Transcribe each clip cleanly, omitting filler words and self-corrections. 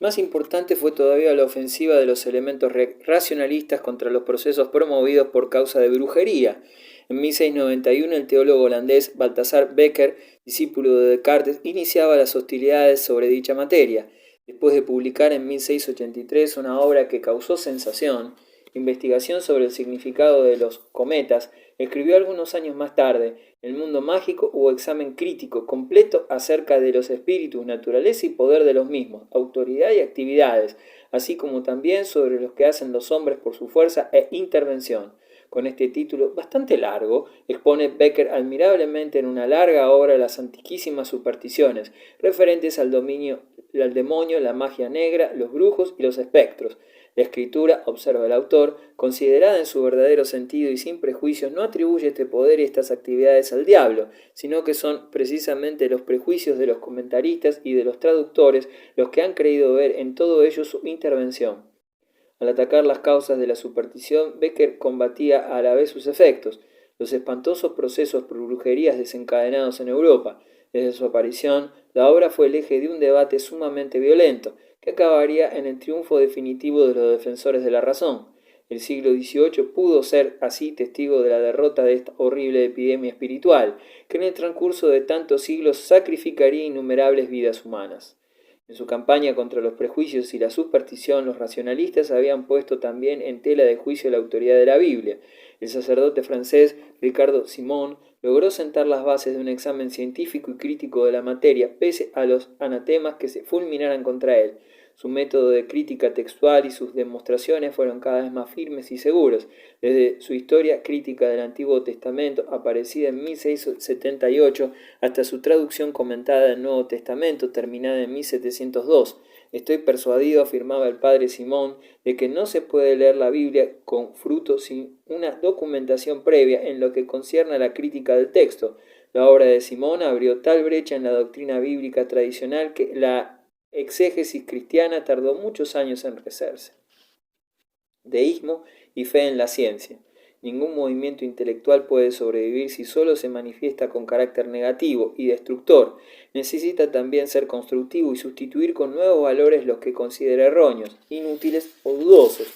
Más importante fue todavía la ofensiva de los elementos racionalistas contra los procesos promovidos por causa de brujería. En 1691 el teólogo holandés Balthasar Bekker, discípulo de Descartes, iniciaba las hostilidades sobre dicha materia. Después de publicar en 1683 una obra que causó sensación, Investigación sobre el significado de los cometas, escribió algunos años más tarde El mundo mágico o examen crítico completo acerca de los espíritus, naturaleza y poder de los mismos, autoridad y actividades, así como también sobre los que hacen los hombres por su fuerza e intervención. Con este título bastante largo, expone Bekker admirablemente en una larga obra las antiquísimas supersticiones referentes al demonio, la magia negra, los brujos y los espectros. La escritura, observa el autor, considerada en su verdadero sentido y sin prejuicios, no atribuye este poder y estas actividades al diablo, sino que son precisamente los prejuicios de los comentaristas y de los traductores los que han creído ver en todo ello su intervención. Al atacar las causas de la superstición, Bekker combatía a la vez sus efectos, los espantosos procesos por brujerías desencadenados en Europa. Desde su aparición, la obra fue el eje de un debate sumamente violento, que acabaría en el triunfo definitivo de los defensores de la razón. El siglo XVIII pudo ser así testigo de la derrota de esta horrible epidemia espiritual, que en el transcurso de tantos siglos sacrificaría innumerables vidas humanas. En su campaña contra los prejuicios y la superstición, los racionalistas habían puesto también en tela de juicio la autoridad de la Biblia. El sacerdote francés Ricardo Simon logró sentar las bases de un examen científico y crítico de la materia, pese a los anatemas que se fulminaran contra él. Su método de crítica textual y sus demostraciones fueron cada vez más firmes y seguros. Desde su historia crítica del Antiguo Testamento, aparecida en 1678, hasta su traducción comentada del Nuevo Testamento, terminada en 1702. Estoy persuadido, afirmaba el padre Simón, de que no se puede leer la Biblia con fruto sin una documentación previa en lo que concierne a la crítica del texto. La obra de Simón abrió tal brecha en la doctrina bíblica tradicional que la exégesis cristiana tardó muchos años en rehacerse. Deísmo y fe en la ciencia. Ningún movimiento intelectual puede sobrevivir si solo se manifiesta con carácter negativo y destructor. Necesita también ser constructivo y sustituir con nuevos valores los que considera erróneos, inútiles o dudosos.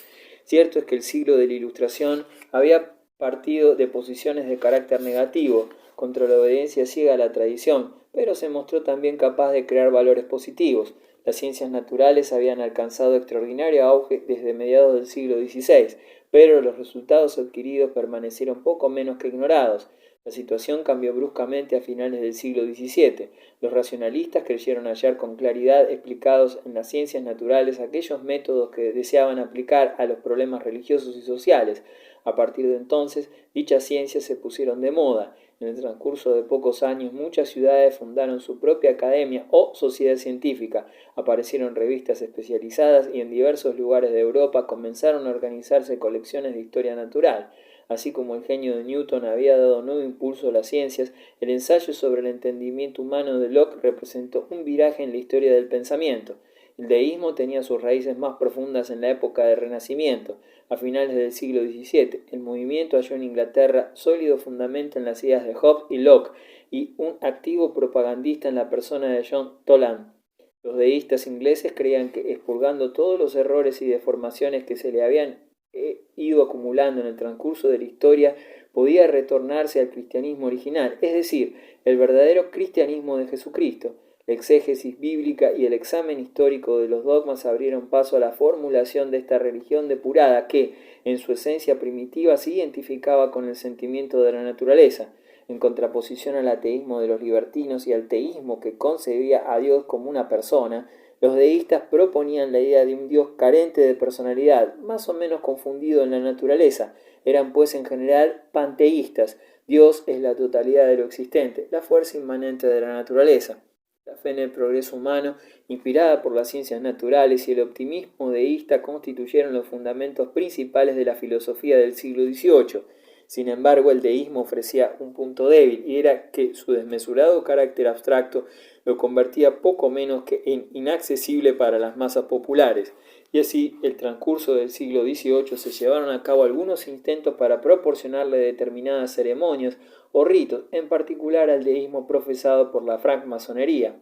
Cierto es que el siglo de la Ilustración había partido de posiciones de carácter negativo, contra la obediencia ciega a la tradición, pero se mostró también capaz de crear valores positivos. Las ciencias naturales habían alcanzado extraordinario auge desde mediados del siglo XVI, pero los resultados adquiridos permanecieron poco menos que ignorados. La situación cambió bruscamente a finales del siglo XVII. Los racionalistas creyeron hallar con claridad explicados en las ciencias naturales aquellos métodos que deseaban aplicar a los problemas religiosos y sociales. A partir de entonces, dichas ciencias se pusieron de moda. En el transcurso de pocos años, muchas ciudades fundaron su propia academia o sociedad científica, aparecieron revistas especializadas y en diversos lugares de Europa comenzaron a organizarse colecciones de historia natural. Así como el genio de Newton había dado nuevo impulso a las ciencias, el ensayo sobre el entendimiento humano de Locke representó un viraje en la historia del pensamiento. El deísmo tenía sus raíces más profundas en la época del Renacimiento. A finales del siglo XVII, el movimiento halló en Inglaterra sólido fundamento en las ideas de Hobbes y Locke y un activo propagandista en la persona de John Toland. Los deístas ingleses creían que, expurgando todos los errores y deformaciones que se le habían ido acumulando en el transcurso de la historia, podía retornarse al cristianismo original, es decir, el verdadero cristianismo de Jesucristo. La exégesis bíblica y el examen histórico de los dogmas abrieron paso a la formulación de esta religión depurada que, en su esencia primitiva, se identificaba con el sentimiento de la naturaleza, en contraposición al ateísmo de los libertinos y al teísmo que concebía a Dios como una persona. Los deístas proponían la idea de un Dios carente de personalidad, más o menos confundido en la naturaleza. Eran pues en general panteístas. Dios es la totalidad de lo existente, la fuerza inmanente de la naturaleza. La fe en el progreso humano, inspirada por las ciencias naturales, y el optimismo deísta constituyeron los fundamentos principales de la filosofía del siglo XVIII. Sin embargo, el deísmo ofrecía un punto débil, y era que su desmesurado carácter abstracto lo convertía poco menos que en inaccesible para las masas populares. Y así, el transcurso del siglo XVIII se llevaron a cabo algunos intentos para proporcionarle determinadas ceremonias o ritos, en particular al deísmo profesado por la francmasonería.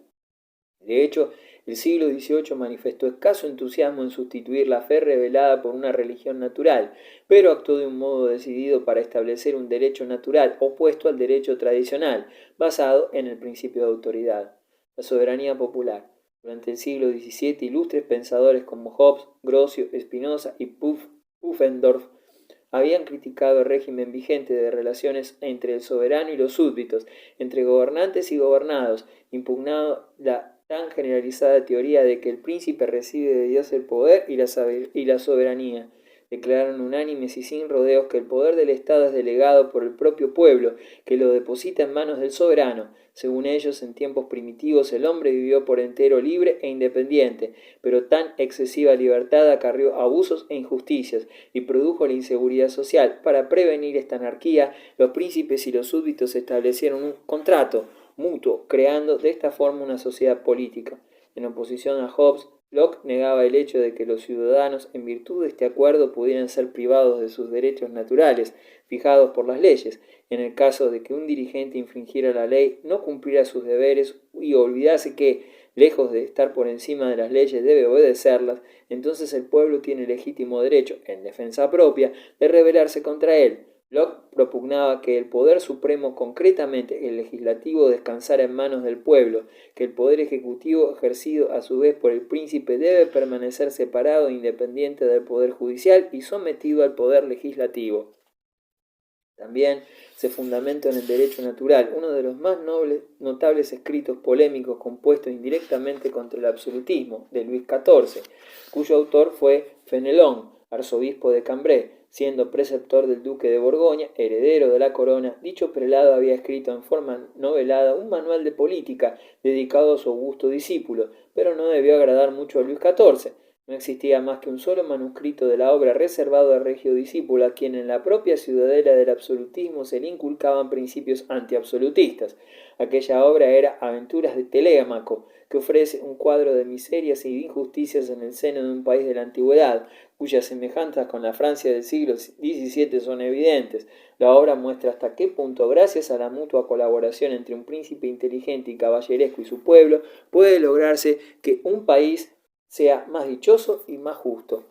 De hecho, El siglo XVIII manifestó escaso entusiasmo en sustituir la fe revelada por una religión natural, pero actuó de un modo decidido para establecer un derecho natural opuesto al derecho tradicional, basado en el principio de autoridad. La soberanía popular. Durante el siglo XVII, ilustres pensadores como Hobbes, Grocio, Spinoza y Pufendorf habían criticado el régimen vigente de relaciones entre el soberano y los súbditos, entre gobernantes y gobernados, impugnando la tan generalizada teoría de que el príncipe recibe de Dios el poder y la soberanía. Declararon unánimes y sin rodeos que el poder del Estado es delegado por el propio pueblo, que lo deposita en manos del soberano. Según ellos, en tiempos primitivos el hombre vivió por entero libre e independiente, pero tan excesiva libertad acarreó abusos e injusticias y produjo la inseguridad social. Para prevenir esta anarquía, los príncipes y los súbditos establecieron un contrato mutuo, creando de esta forma una sociedad política. En oposición a Hobbes, Locke negaba el hecho de que los ciudadanos, en virtud de este acuerdo, pudieran ser privados de sus derechos naturales, fijados por las leyes. En el caso de que un dirigente infringiera la ley, no cumpliera sus deberes y olvidase que, lejos de estar por encima de las leyes, debe obedecerlas, entonces el pueblo tiene legítimo derecho, en defensa propia, de rebelarse contra él. Locke propugnaba que el poder supremo, concretamente el legislativo, descansara en manos del pueblo, que el poder ejecutivo, ejercido a su vez por el príncipe, debe permanecer separado e independiente del poder judicial y sometido al poder legislativo. También se fundamenta en el derecho natural, uno de los más notables escritos polémicos compuestos indirectamente contra el absolutismo, de Luis XIV, cuyo autor fue Fenelón, arzobispo de Cambrai. Siendo preceptor del duque de Borgoña, heredero de la corona, dicho prelado había escrito en forma novelada un manual de política dedicado a su augusto discípulo, pero no debió agradar mucho a Luis XIV. No existía más que un solo manuscrito de la obra reservado al regio discípulo, a quien en la propia ciudadela del absolutismo se le inculcaban principios antiabsolutistas. Aquella obra era Aventuras de Telémaco, que ofrece un cuadro de miserias y de injusticias en el seno de un país de la antigüedad, cuyas semejanzas con la Francia del siglo XVII son evidentes. La obra muestra hasta qué punto, gracias a la mutua colaboración entre un príncipe inteligente y caballeresco y su pueblo, puede lograrse que un país sea más dichoso y más justo.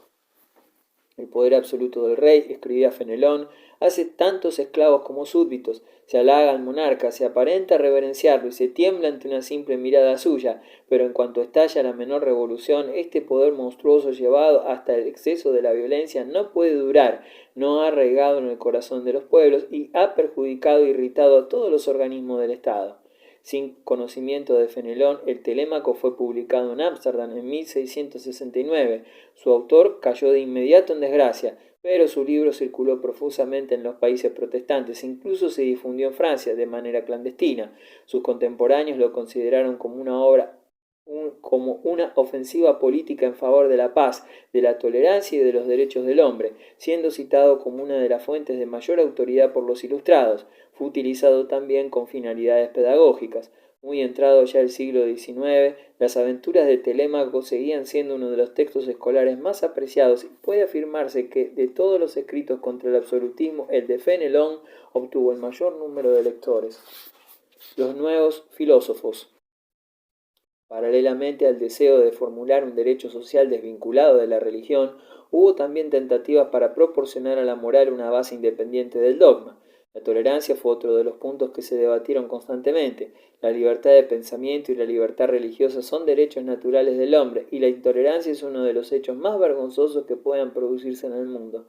El poder absoluto del rey, escribía Fenelón, hace tantos esclavos como súbditos, se halaga al monarca, se aparenta reverenciarlo y se tiembla ante una simple mirada suya, pero en cuanto estalla la menor revolución, este poder monstruoso llevado hasta el exceso de la violencia no puede durar, no ha arraigado en el corazón de los pueblos y ha perjudicado e irritado a todos los organismos del Estado. Sin conocimiento de Fenelón, el Telémaco fue publicado en Ámsterdam en 1669. Su autor cayó de inmediato en desgracia, pero su libro circuló profusamente en los países protestantes e incluso se difundió en Francia de manera clandestina. Sus contemporáneos lo consideraron como una ofensiva política en favor de la paz, de la tolerancia y de los derechos del hombre, siendo citado como una de las fuentes de mayor autoridad por los ilustrados. Fue utilizado también con finalidades pedagógicas. Muy entrado ya el siglo XIX, las aventuras de Telémaco seguían siendo uno de los textos escolares más apreciados y puede afirmarse que, de todos los escritos contra el absolutismo, el de Fenelón obtuvo el mayor número de lectores. Los nuevos filósofos. Paralelamente al deseo de formular un derecho social desvinculado de la religión, hubo también tentativas para proporcionar a la moral una base independiente del dogma. La tolerancia fue otro de los puntos que se debatieron constantemente. La libertad de pensamiento y la libertad religiosa son derechos naturales del hombre, y la intolerancia es uno de los hechos más vergonzosos que puedan producirse en el mundo.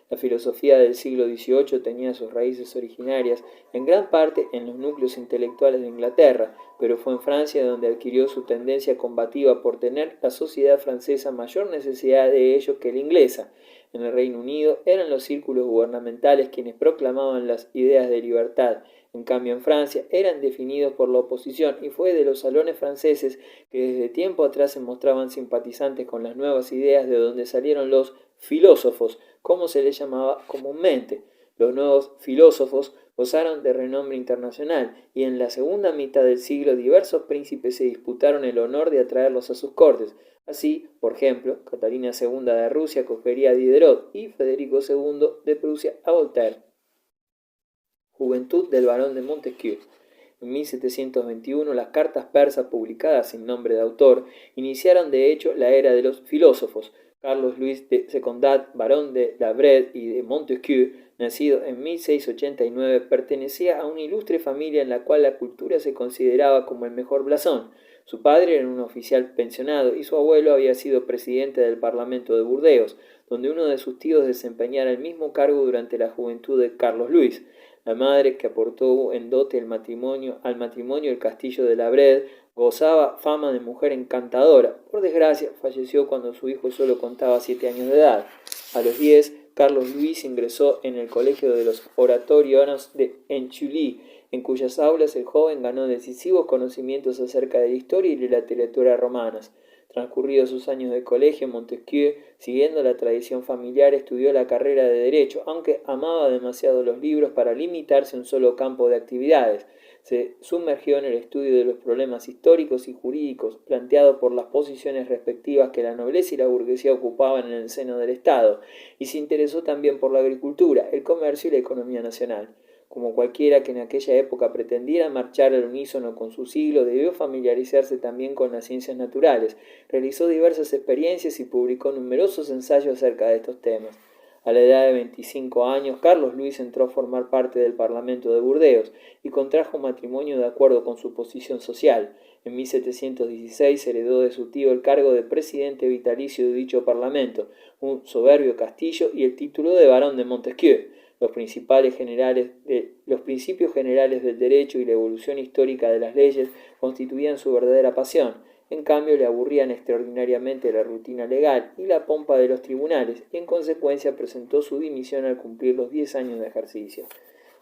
La filosofía del siglo XVIII tenía sus raíces originarias, en gran parte en los núcleos intelectuales de Inglaterra, pero fue en Francia donde adquirió su tendencia combativa por tener la sociedad francesa mayor necesidad de ello que la inglesa. En el Reino Unido eran los círculos gubernamentales quienes proclamaban las ideas de libertad. En cambio, en Francia eran definidos por la oposición y fue de los salones franceses que desde tiempo atrás se mostraban simpatizantes con las nuevas ideas de donde salieron los filósofos, como se les llamaba comúnmente. Los nuevos filósofos gozaron de renombre internacional y en la segunda mitad del siglo diversos príncipes se disputaron el honor de atraerlos a sus cortes. Así, por ejemplo, Catalina II de Rusia acogería a Diderot y Federico II de Prusia a Voltaire. Juventud del barón de Montesquieu. En 1721, las cartas persas, publicadas sin nombre de autor, iniciaron de hecho la era de los filósofos. Carlos Luis de Secondat, barón de la Brede y de Montesquieu, nacido en 1689, pertenecía a una ilustre familia en la cual la cultura se consideraba como el mejor blasón. Su padre era un oficial pensionado y su abuelo había sido presidente del Parlamento de Burdeos, donde uno de sus tíos desempeñara el mismo cargo durante la juventud de Carlos Luis. La madre, que aportó en dote al matrimonio el castillo de la Brede, gozaba fama de mujer encantadora. Por desgracia, falleció cuando su hijo solo contaba 7 años de edad. A los 10, Carlos Luis ingresó en el colegio de los oratorianos de Enchulí, en cuyas aulas el joven ganó decisivos conocimientos acerca de la historia y de la literatura romanas. Transcurridos sus años de colegio, Montesquieu, siguiendo la tradición familiar, estudió la carrera de Derecho, aunque amaba demasiado los libros para limitarse a un solo campo de actividades. Se sumergió en el estudio de los problemas históricos y jurídicos planteados por las posiciones respectivas que la nobleza y la burguesía ocupaban en el seno del Estado, y se interesó también por la agricultura, el comercio y la economía nacional. Como cualquiera que en aquella época pretendiera marchar al unísono con su siglo, debió familiarizarse también con las ciencias naturales. Realizó diversas experiencias y publicó numerosos ensayos acerca de estos temas. A la edad de 25 años, Carlos Luis entró a formar parte del Parlamento de Burdeos y contrajo matrimonio de acuerdo con su posición social. En 1716 heredó de su tío el cargo de presidente vitalicio de dicho parlamento, un soberbio castillo y el título de barón de Montesquieu. Los principios generales del derecho y la evolución histórica de las leyes constituían su verdadera pasión. En cambio, le aburrían extraordinariamente la rutina legal y la pompa de los tribunales, y en consecuencia presentó su dimisión al cumplir los 10 años de ejercicio.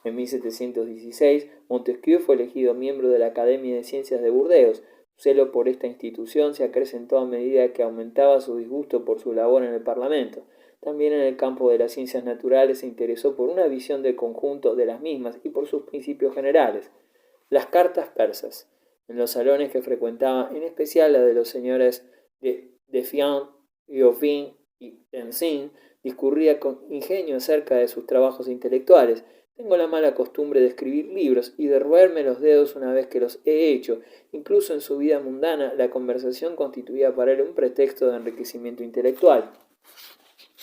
En 1716, Montesquieu fue elegido miembro de la Academia de Ciencias de Burdeos. Su celo por esta institución se acrecentó a medida que aumentaba su disgusto por su labor en el Parlamento. También en el campo de las ciencias naturales se interesó por una visión del conjunto de las mismas y por sus principios generales. Las cartas persas. En los salones que frecuentaba, en especial la de los señores de Defiant, Rioufin y Tencin, discurría con ingenio acerca de sus trabajos intelectuales. Tengo la mala costumbre de escribir libros y de roerme los dedos una vez que los he hecho. Incluso en su vida mundana, la conversación constituía para él un pretexto de enriquecimiento intelectual.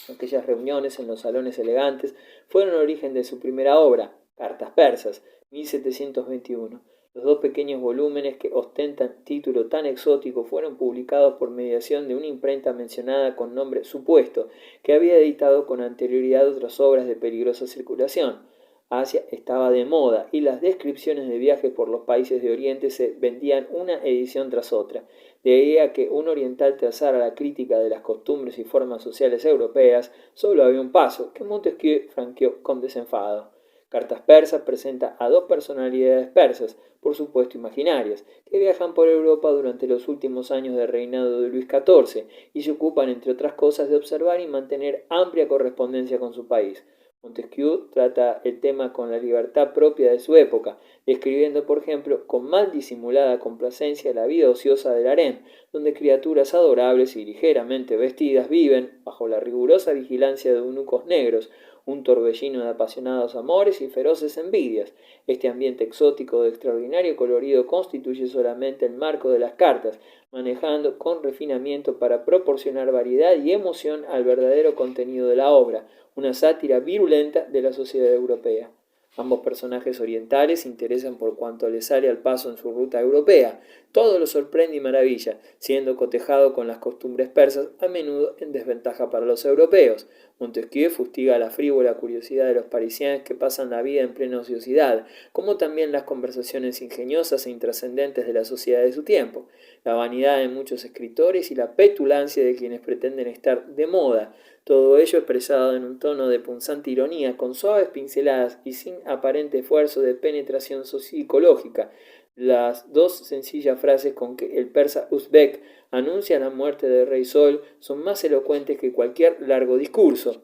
Aquellas reuniones en los salones elegantes fueron el origen de su primera obra, Cartas persas, 1721. Los 2 pequeños volúmenes que ostentan título tan exótico fueron publicados por mediación de una imprenta mencionada con nombre supuesto, que había editado con anterioridad otras obras de peligrosa circulación. Asia estaba de moda y las descripciones de viajes por los países de Oriente se vendían una edición tras otra. De ahí a que un oriental trazara la crítica de las costumbres y formas sociales europeas, solo había un paso, que Montesquieu franqueó con desenfado. Cartas persas presenta a 2 personalidades persas, por supuesto imaginarias, que viajan por Europa durante los últimos años del reinado de Luis XIV y se ocupan, entre otras cosas, de observar y mantener amplia correspondencia con su país. Montesquieu trata el tema con la libertad propia de su época, describiendo, por ejemplo, con mal disimulada complacencia la vida ociosa del harem, donde criaturas adorables y ligeramente vestidas viven bajo la rigurosa vigilancia de eunucos negros, un torbellino de apasionados amores y feroces envidias. Este ambiente exótico de extraordinario colorido constituye solamente el marco de las cartas, manejando con refinamiento para proporcionar variedad y emoción al verdadero contenido de la obra, una sátira virulenta de la sociedad europea. Ambos personajes orientales se interesan por cuanto les sale al paso en su ruta europea. Todo lo sorprende y maravilla, siendo cotejado con las costumbres persas, a menudo en desventaja para los europeos. Montesquieu fustiga la frívola curiosidad de los parisienses que pasan la vida en plena ociosidad, como también las conversaciones ingeniosas e intrascendentes de la sociedad de su tiempo, la vanidad de muchos escritores y la petulancia de quienes pretenden estar de moda. Todo ello expresado en un tono de punzante ironía, con suaves pinceladas y sin aparente esfuerzo de penetración psicológica. Las 2 sencillas frases con que el persa uzbek anuncia la muerte del rey Sol son más elocuentes que cualquier largo discurso.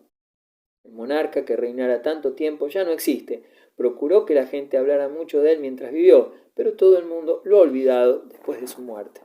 El monarca que reinara tanto tiempo ya no existe. Procuró que la gente hablara mucho de él mientras vivió, pero todo el mundo lo ha olvidado después de su muerte.